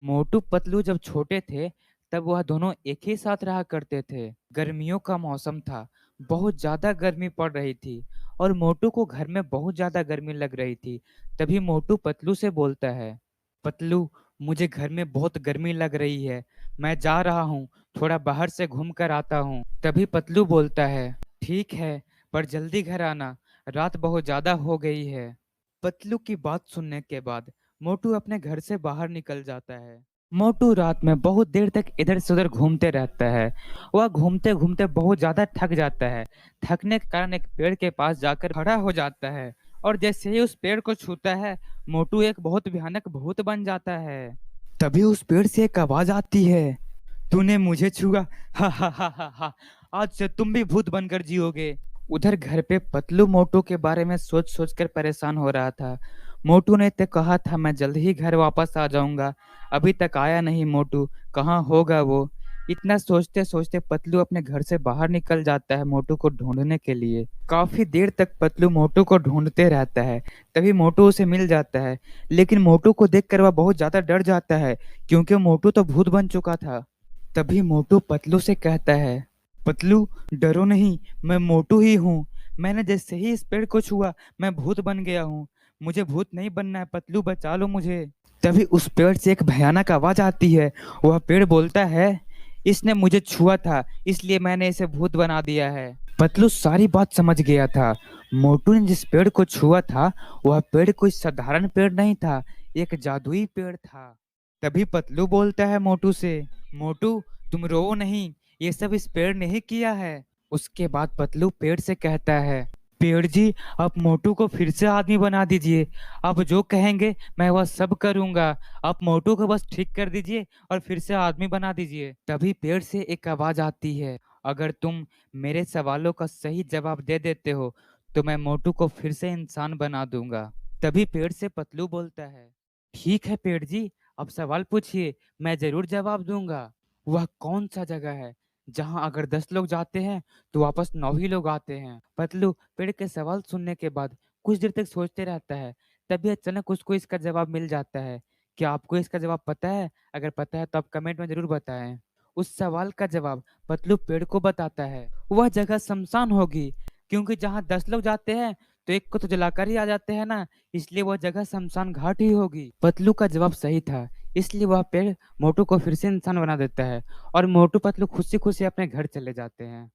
मोटू पतलू जब छोटे थे तब वह दोनों एक ही साथ रहा करते थे। गर्मियों का मौसम था, बहुत ज्यादा गर्मी पड़ रही थी और मोटू को घर में बहुत ज्यादा गर्मी लग रही थी। तभी मोटू पतलू से बोलता है, पतलू, मुझे घर में बहुत गर्मी लग रही है, मैं जा रहा हूँ, थोड़ा बाहर से घूम कर आता हूँ। तभी पतलू बोलता है, ठीक है, पर जल्दी घर आना, रात बहुत ज्यादा हो गई है। पतलू की बात सुनने के बाद मोटू अपने घर से बाहर निकल जाता है। मोटू रात में बहुत देर तक इधर से उधर घूमते रहता है। वह घूमते घूमते बहुत ज्यादा थक जाता है। थकने के कारण एक पेड़ के पास जाकर खड़ा हो जाता है और जैसे ही उस पेड़ को छूता है, मोटू एक बहुत भयानक भूत बन जाता है। तभी उस पेड़ से एक आवाज आती है, तूने मुझे छुआ, हा हा हा हा हा, आज से तुम भी भूत बनकर जियोगे। उधर घर पे पतलू मोटू के बारे में सोच सोच कर परेशान हो रहा था। मोटू ने तो कहा था मैं जल्द ही घर वापस आ जाऊंगा, अभी तक आया नहीं मोटू, कहाँ होगा वो। इतना सोचते सोचते पतलू अपने घर से बाहर निकल जाता है मोटू को ढूंढने के लिए। काफी देर तक पतलू मोटू को ढूंढते रहता है। तभी मोटू उसे मिल जाता है, लेकिन मोटू को देखकर वह बहुत ज्यादा डर जाता है, क्योंकि मोटू तो भूत बन चुका था। तभी मोटू पतलू से कहता है, पतलू, डरो नहीं, मैं मोटू ही हूँ। मैंने जैसे ही इस पेड़ को छुआ, मैं भूत बन गया हूँ। मुझे भूत नहीं बनना है, पतलू बचा लो मुझे। तभी उस पेड़ से एक भयानक आवाज आती है। वह पेड़ बोलता है, इसने मुझे छुआ था, इसलिए मैंने इसे भूत बना दिया है। पतलू सारी बात समझ गया था। मोटू ने जिस पेड़ को छुआ था, वह पेड़ कोई साधारण पेड़ नहीं था, एक जादुई पेड़ था। तभी पतलू बोलता है मोटू से, मोटू, तुम रो नहीं, ये सब इस पेड़ ने ही किया है। उसके बाद पतलू पेड़ से कहता है, पेड़ जी, आप मोटू को फिर से आदमी बना दीजिए, आप जो कहेंगे मैं वह सब करूंगा, आप मोटू को बस ठीक कर दीजिए और फिर से आदमी बना दीजिए। तभी पेड़ से एक आवाज आती है, अगर तुम मेरे सवालों का सही जवाब दे देते हो तो मैं मोटू को फिर से इंसान बना दूंगा। तभी पेड़ से पतलू बोलता है, ठीक है पेड़ जी, अब सवाल पूछिए, मैं जरूर जवाब दूंगा। वह कौन सा जगह है जहां अगर 10 लोग जाते हैं तो वापस 9 ही लोग आते हैं? पतलू पेड़ के सवाल सुनने के बाद कुछ देर तक सोचते रहता है। तभी अचानक उसको इसका जवाब मिल जाता है। क्या आपको इसका जवाब पता है? अगर पता है तो आप कमेंट में जरूर बताएं। उस सवाल का जवाब पतलू पेड़ को बताता है, वह जगह शमशान होगी, क्योंकि जहाँ 10 लोग जाते हैं तो एक को तो जलाकर ही आ जाते हैं ना, इसलिए वह जगह शमशान घाट ही होगी। पतलू का जवाब सही था, इसलिए वह पेड़ मोटू को फिर से इंसान बना देता है और मोटू पतलू खुशी खुशी अपने घर चले जाते हैं।